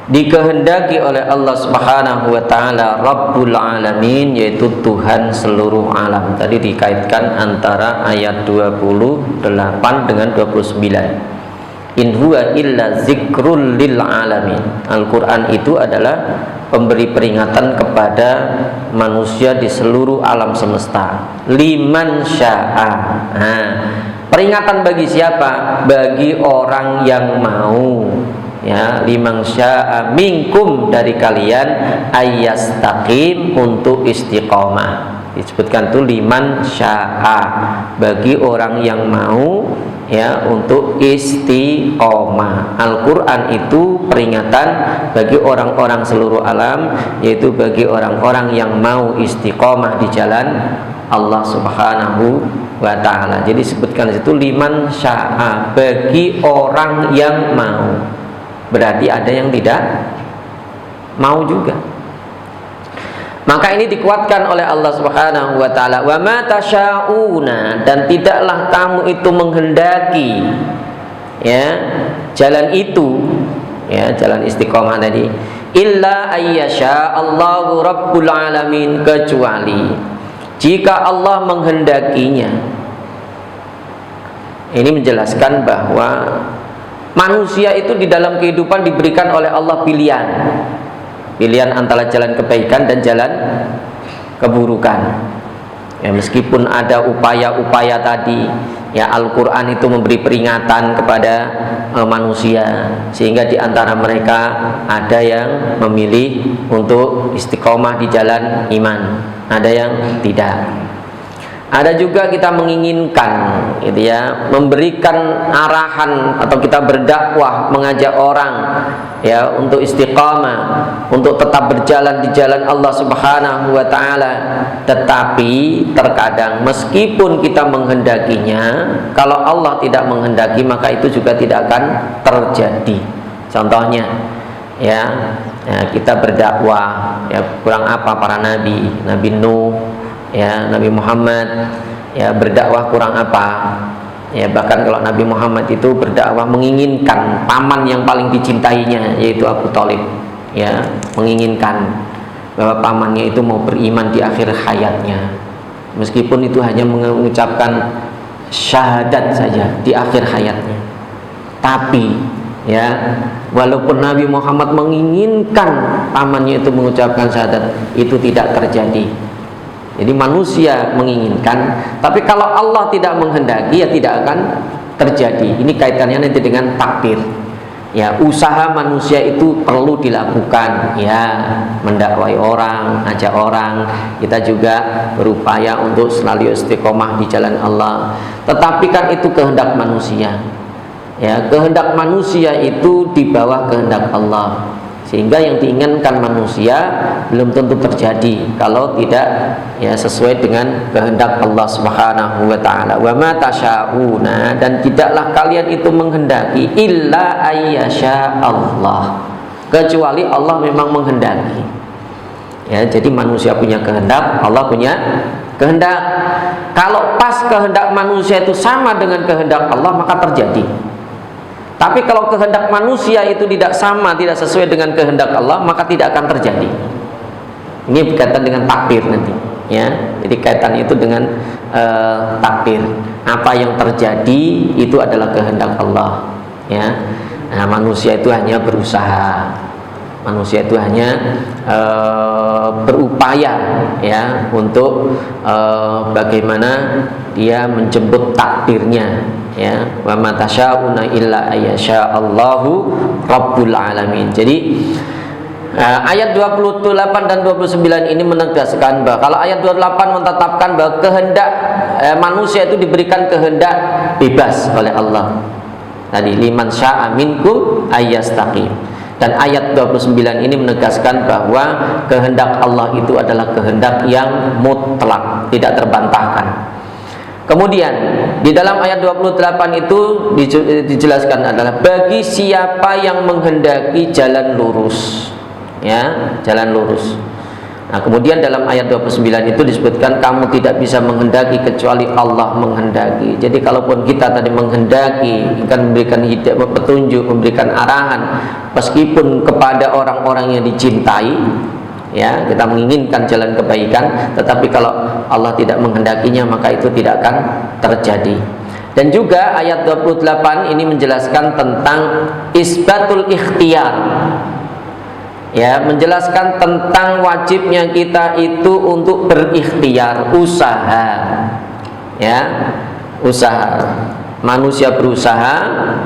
dikehendaki oleh Allah Subhanahu wa taala Rabbul Alamin, yaitu Tuhan seluruh alam. Tadi dikaitkan antara ayat 28 dengan 29. In huwa illa zikrul lil alamin. Al-Qur'an itu adalah pemberi peringatan kepada manusia di seluruh alam semesta. Liman sya'a. Nah, peringatan bagi siapa? Bagi orang yang mau. Ya, liman sya'a minkum, dari kalian, ayyastaqim, untuk istiqomah. Disebutkan tuh liman sya'a, bagi orang yang mau, ya, untuk istiqomah. Al-Quran itu peringatan bagi orang-orang seluruh alam, yaitu bagi orang-orang yang mau istiqomah di jalan Allah Subhanahu wa ta'ala. Jadi sebutkan di situ liman sya'a, bagi orang yang mau. Berarti ada yang tidak mau juga. Maka ini dikuatkan oleh Allah Subhanahu wa taala, wa ma tasya'una, dan tidaklah kamu itu menghendaki, ya, jalan itu, ya, jalan istiqomah tadi, illa ayyasha Allahu rabbul alamin, kecuali jika Allah menghendakinya. Ini menjelaskan bahwa manusia itu di dalam kehidupan diberikan oleh Allah pilihan antara jalan kebaikan dan jalan keburukan. Ya, meskipun ada upaya-upaya tadi, ya, Al-Quran itu memberi peringatan kepada manusia, sehingga di antara mereka ada yang memilih untuk istiqomah di jalan iman, ada yang tidak. Ada juga kita menginginkan, gitu ya, memberikan arahan atau kita berdakwah, mengajak orang, ya, untuk istiqamah, untuk tetap berjalan di jalan Allah Subhanahu wa taala. Tetapi terkadang meskipun kita menghendakinya, kalau Allah tidak menghendaki, maka itu juga tidak akan terjadi. Contohnya, ya, kita berdakwah, ya, kurang apa para nabi, Nabi Nuh, ya, Nabi Muhammad, ya, berdakwah kurang apa, ya, bahkan kalau Nabi Muhammad itu berdakwah menginginkan paman yang paling dicintainya, yaitu Abu Thalib, ya, menginginkan bahwa pamannya itu mau beriman di akhir hayatnya, meskipun itu hanya mengucapkan syahadat saja di akhir hayatnya. Tapi, ya, walaupun Nabi Muhammad menginginkan pamannya itu mengucapkan syahadat, itu tidak terjadi. Jadi manusia menginginkan, tapi kalau Allah tidak menghendaki, ya tidak akan terjadi. Ini kaitannya nanti dengan takdir. Ya, usaha manusia itu perlu dilakukan, ya, mendakwai orang, ajak orang. Kita juga berupaya untuk selalu istiqomah di jalan Allah. Tetapi kan itu kehendak manusia. Ya, kehendak manusia itu di bawah kehendak Allah. Sehingga yang diinginkan manusia belum tentu terjadi kalau tidak, ya, sesuai dengan kehendak Allah Subhanahu wa taala. Wa ma tasya'una, dan tidaklah kalian itu menghendaki illa ayyasha Allah, kecuali Allah memang menghendaki. Ya, jadi manusia punya kehendak, Allah punya kehendak. Kalau pas kehendak manusia itu sama dengan kehendak Allah, maka terjadi. Tapi kalau kehendak manusia itu tidak sama, tidak sesuai dengan kehendak Allah, maka tidak akan terjadi. Ini berkaitan dengan takdir nanti, ya. Jadi kaitannya itu dengan takdir. Apa yang terjadi itu adalah kehendak Allah, ya. Nah, manusia itu hanya berusaha, manusia itu hanya berupaya, ya, untuk bagaimana dia menjemput takdirnya, ya. Wa ma tasya'una illa ayyasha Allahu rabbul alamin. Jadi ayat 28 dan 29 ini menegaskan bahwa kalau ayat 28 menetapkan bahwa kehendak manusia itu diberikan kehendak bebas oleh Allah. Tadi liman sya'a minkum ayyastaqim. Dan ayat 29 ini menegaskan bahwa kehendak Allah itu adalah kehendak yang mutlak, tidak terbantahkan. Kemudian di dalam ayat 28 itu dijelaskan adalah bagi siapa yang menghendaki jalan lurus, ya, jalan lurus. Nah, kemudian dalam ayat 29 itu disebutkan kamu tidak bisa menghendaki kecuali Allah menghendaki. Jadi kalaupun kita tadi menghendaki akan memberikan hidayah, petunjuk, memberikan arahan meskipun kepada orang-orang yang dicintai, ya, kita menginginkan jalan kebaikan, tetapi kalau Allah tidak menghendakinya maka itu tidak akan terjadi. Dan juga ayat 28 ini menjelaskan tentang isbatul ikhtiyar, ya, menjelaskan tentang wajibnya kita itu untuk berikhtiar, usaha, ya, usaha. Manusia berusaha,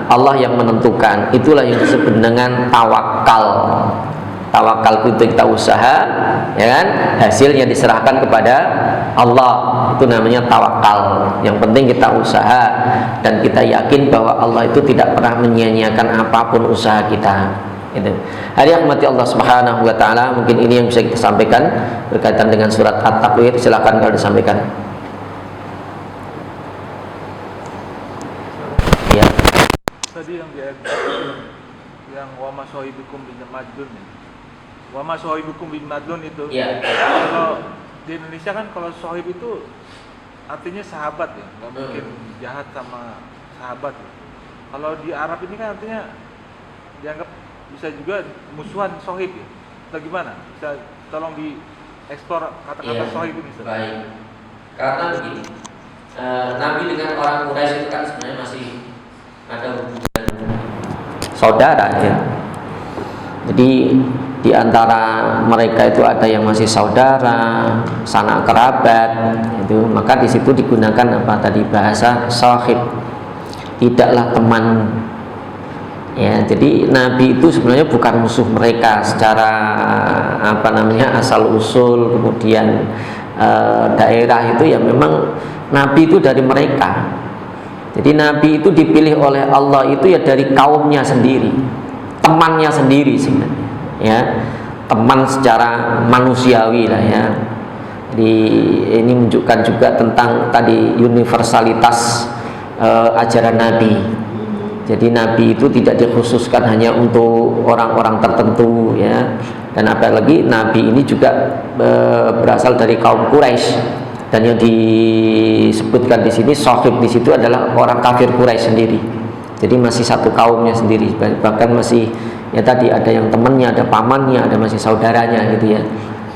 Allah yang menentukan. Itulah yang disebut dengan tawakal. Tawakal itu kita usaha, ya kan? Hasilnya diserahkan kepada Allah. Itu namanya tawakal. Yang penting kita usaha dan kita yakin bahwa Allah itu tidak pernah menyia-nyiakan apapun usaha kita. Itu. Hari rahmati Allah Subhanahu wa taala, mungkin ini yang bisa kita sampaikan berkaitan dengan surat At-Takwir. Silakan kalau disampaikan. Ya. Tadi yang yang wa masohibukum bin madun. Wa masohibukum bin madun itu. Ya. Kalau di Indonesia kan kalau sohib itu artinya sahabat ya, nggak mungkin jahat sama sahabat. Kalau di Arab ini kan artinya dianggap bisa juga musuhan sohib ya. Atau gimana? Bisa tolong dieksplor kata-kata sohib ini. Baik. Karena begini, Nabi dengan orang Quraisy itu kan sebenarnya masih ada hubungan saudara, ya. Jadi di antara mereka itu ada yang masih saudara, sanak kerabat, itu maka di situ digunakan apa tadi bahasa sahib, tidaklah teman. Ya, jadi Nabi itu sebenarnya bukan musuh mereka secara apa namanya asal usul, kemudian daerah itu ya memang Nabi itu dari mereka. Jadi Nabi itu dipilih oleh Allah itu ya dari kaumnya sendiri, temannya sendiri sebenarnya. Ya, teman secara manusiawi lah ya. Jadi ini menunjukkan juga tentang tadi universalitas ajaran Nabi. Jadi Nabi itu tidak dikhususkan hanya untuk orang-orang tertentu, ya. Dan apalagi Nabi ini juga berasal dari kaum Quraisy. Dan yang disebutkan di sini sahib di situ adalah orang kafir Quraisy sendiri. Jadi masih satu kaumnya sendiri, bahkan masih ya tadi ada yang temannya, ada pamannya, ada masih saudaranya gitu ya.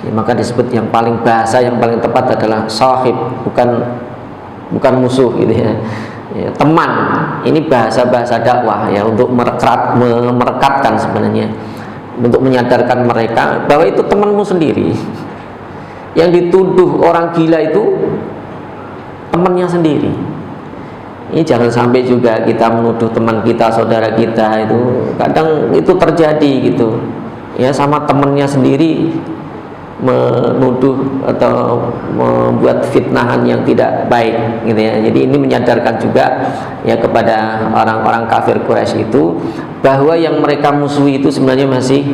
Ya, maka disebut yang paling bahasa yang paling tepat adalah sahib, bukan musuh gitu ya. Ya, teman, ini bahasa-bahasa dakwah ya untuk merekatkan sebenarnya, untuk menyadarkan mereka bahwa itu temanmu sendiri. Yang dituduh orang gila itu temannya sendiri. Ini jangan sampai juga kita menuduh teman kita, saudara kita itu kadang itu terjadi gitu ya, sama temannya sendiri menuduh atau membuat fitnahan yang tidak baik gitu ya. Jadi ini menyadarkan juga ya kepada orang-orang kafir Quraisy itu bahwa yang mereka musuhi itu sebenarnya masih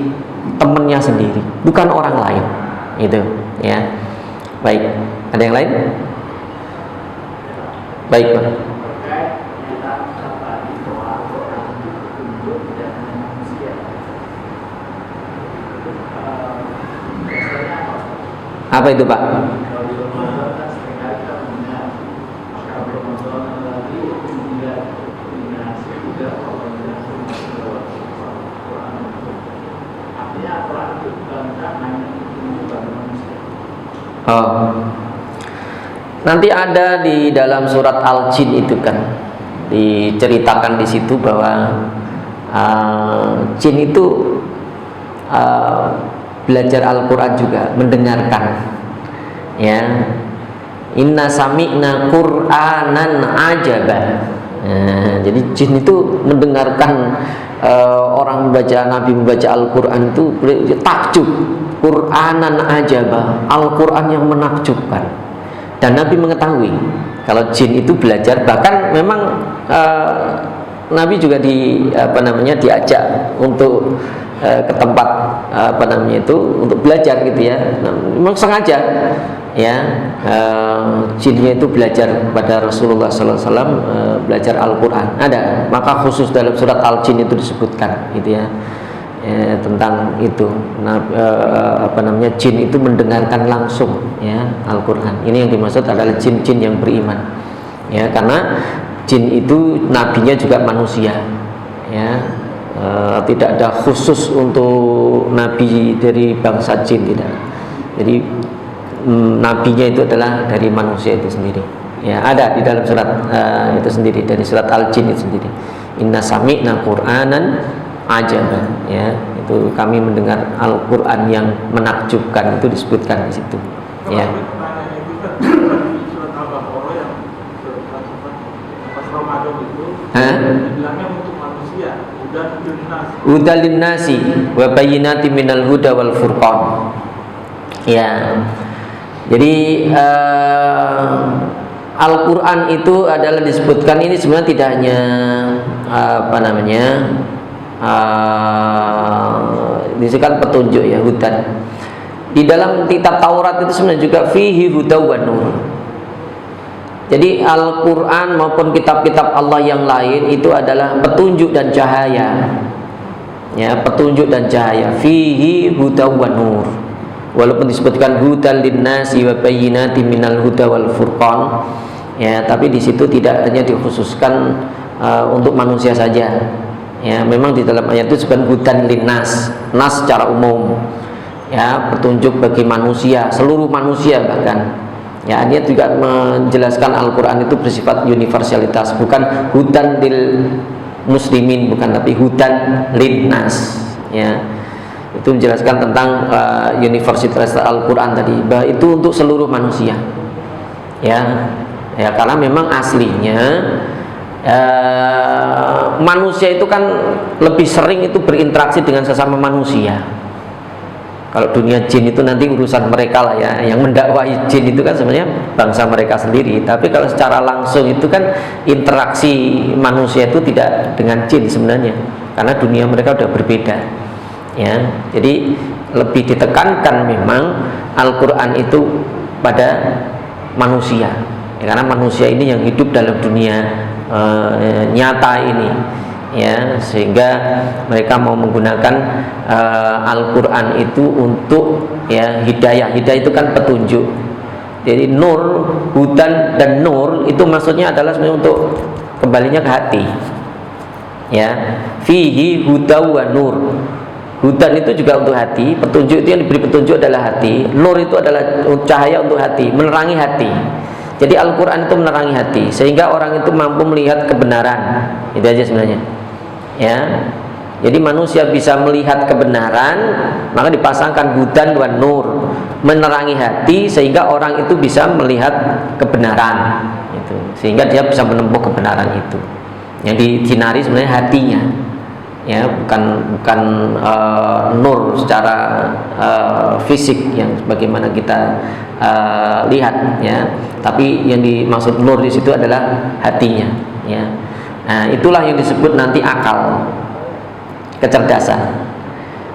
temannya sendiri, bukan orang lain itu ya. Baik, ada yang lain? Baik, Pak. Apa itu, Pak? Oh. Nanti ada di dalam surat Al-Jin itu kan diceritakan di situ bahwa jin itu belajar Al-Quran juga, mendengarkan ya. Inna sami'na Qur'anan ajaba. Jadi jin itu mendengarkan orang membaca, Nabi membaca Al-Quran itu takjub. Qur'anan ajaba, Al-Quran yang menakjubkan. Dan Nabi mengetahui kalau jin itu belajar, bahkan memang Nabi juga diajak untuk ke tempat untuk belajar gitu ya. Memang sengaja ya, jinnya itu belajar pada Rasulullah SAW, belajar Al-Quran ada, maka khusus dalam surat Al-Jin itu disebutkan gitu ya. tentang itu. Jin itu mendengarkan langsung ya Al-Quran. Ini yang dimaksud adalah jin-jin yang beriman ya, karena jin itu nabinya juga manusia ya. Tidak ada khusus untuk nabi dari bangsa jin, tidak. Jadi nabinya itu adalah dari manusia itu sendiri ya, ada di dalam surat itu sendiri, dari surat Al-Jin itu sendiri. Inna sami'na Qur'anan ajaban ya, itu kami mendengar Al-Quran yang menakjubkan, itu disebutkan di situ ya. Surat Al-Baqarah yang pas Ramadan itu bilangnya untuk manusia, hudal linnasi wa bayyinatin minal huda wal furqan ya. Jadi Al-Quran itu adalah disebutkan, ini sebenarnya tidak hanya disebutkan petunjuk ya, hudan. Di dalam kitab Taurat itu sebenarnya juga fihi hudaw wa nur. Jadi Al-Quran maupun kitab-kitab Allah yang lain itu adalah petunjuk dan cahaya ya, petunjuk dan cahaya. Fihi hudaw wa nur, walaupun disebutkan hudal linnasi wa bayyinatin minal huda wal furqan ya, tapi di situ tidak hanya dikhususkan untuk manusia saja ya. Memang di dalam ayat itu disebutkan hudan linnas, nas secara umum ya, petunjuk bagi manusia, seluruh manusia bahkan ya. Dia juga menjelaskan Al-Quran itu bersifat universalitas, bukan hudan lil muslimin, bukan, tapi hudan linnas ya. Itu menjelaskan tentang universitas Al-Quran tadi, bahwa itu untuk seluruh manusia ya. Ya, karena memang aslinya manusia itu kan lebih sering itu berinteraksi dengan sesama manusia. Kalau dunia jin itu nanti urusan mereka lah ya, yang mendakwai jin itu kan sebenarnya bangsa mereka sendiri. Tapi kalau secara langsung itu kan interaksi manusia itu tidak dengan jin sebenarnya, karena dunia mereka udah berbeda ya. Jadi lebih ditekankan memang Al-Quran itu pada manusia ya, karena manusia ini yang hidup dalam dunia nyata ini ya, sehingga mereka mau menggunakan Al-Quran itu untuk ya hidayah. Hidayah itu kan petunjuk. Jadi nur, hudan dan nur itu maksudnya adalah sebenarnya untuk kembalinya ke hati ya. Fihi hudaw wa nur, hudan itu juga untuk hati, petunjuk itu yang diberi petunjuk adalah hati, nur itu adalah cahaya untuk hati, menerangi hati. Jadi Al-Quran itu menerangi hati, sehingga orang itu mampu melihat kebenaran. Itu aja sebenarnya ya. Jadi manusia bisa melihat kebenaran, maka dipasangkan hudan wa nur, menerangi hati, sehingga orang itu bisa melihat kebenaran itu, sehingga dia bisa menempuh kebenaran itu. Yang disinari sebenarnya hatinya ya, bukan nur secara fisik yang bagaimana kita lihat ya, tapi yang dimaksud nur di situ adalah hatinya ya. Nah, itulah yang disebut nanti akal, kecerdasan.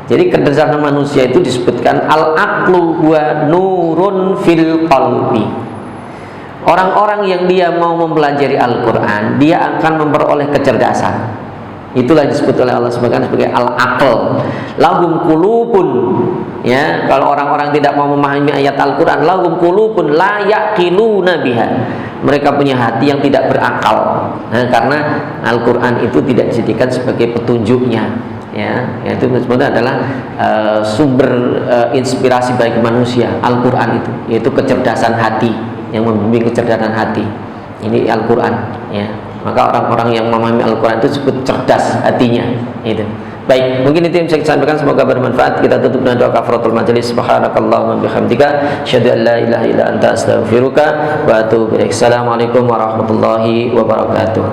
Jadi kecerdasan manusia itu disebutkan al-aqlu huwa nurun fil qalbi. Orang-orang yang dia mau mempelajari Al-Quran, dia akan memperoleh kecerdasan. Itulah disebut oleh Allah sebagai al-aql. Lahum qulubun ya, kalau orang-orang tidak mau memahami ayat Al-Quran, lahum qulubun la yaqiluna biha, mereka punya hati yang tidak berakal. Nah, karena Al-Quran itu tidak dijadikan sebagai petunjuknya ya, itu sebenarnya adalah sumber inspirasi bagi manusia. Al-Quran itu yaitu kecerdasan hati, yang membimbing kecerdasan hati. Ini Al-Quran ya. Maka orang-orang yang memahami Al-Quran itu disebut cerdas hatinya itu. Baik, mungkin itu yang bisa saya sampaikan, semoga bermanfaat. Kita tutup dengan doa kafaratul majelis. Subhanakallahumma bihamdika asyhadu an la ilaha illa anta astaghfiruka wa atubu ilaik. Assalamualaikum warahmatullahi wabarakatuh.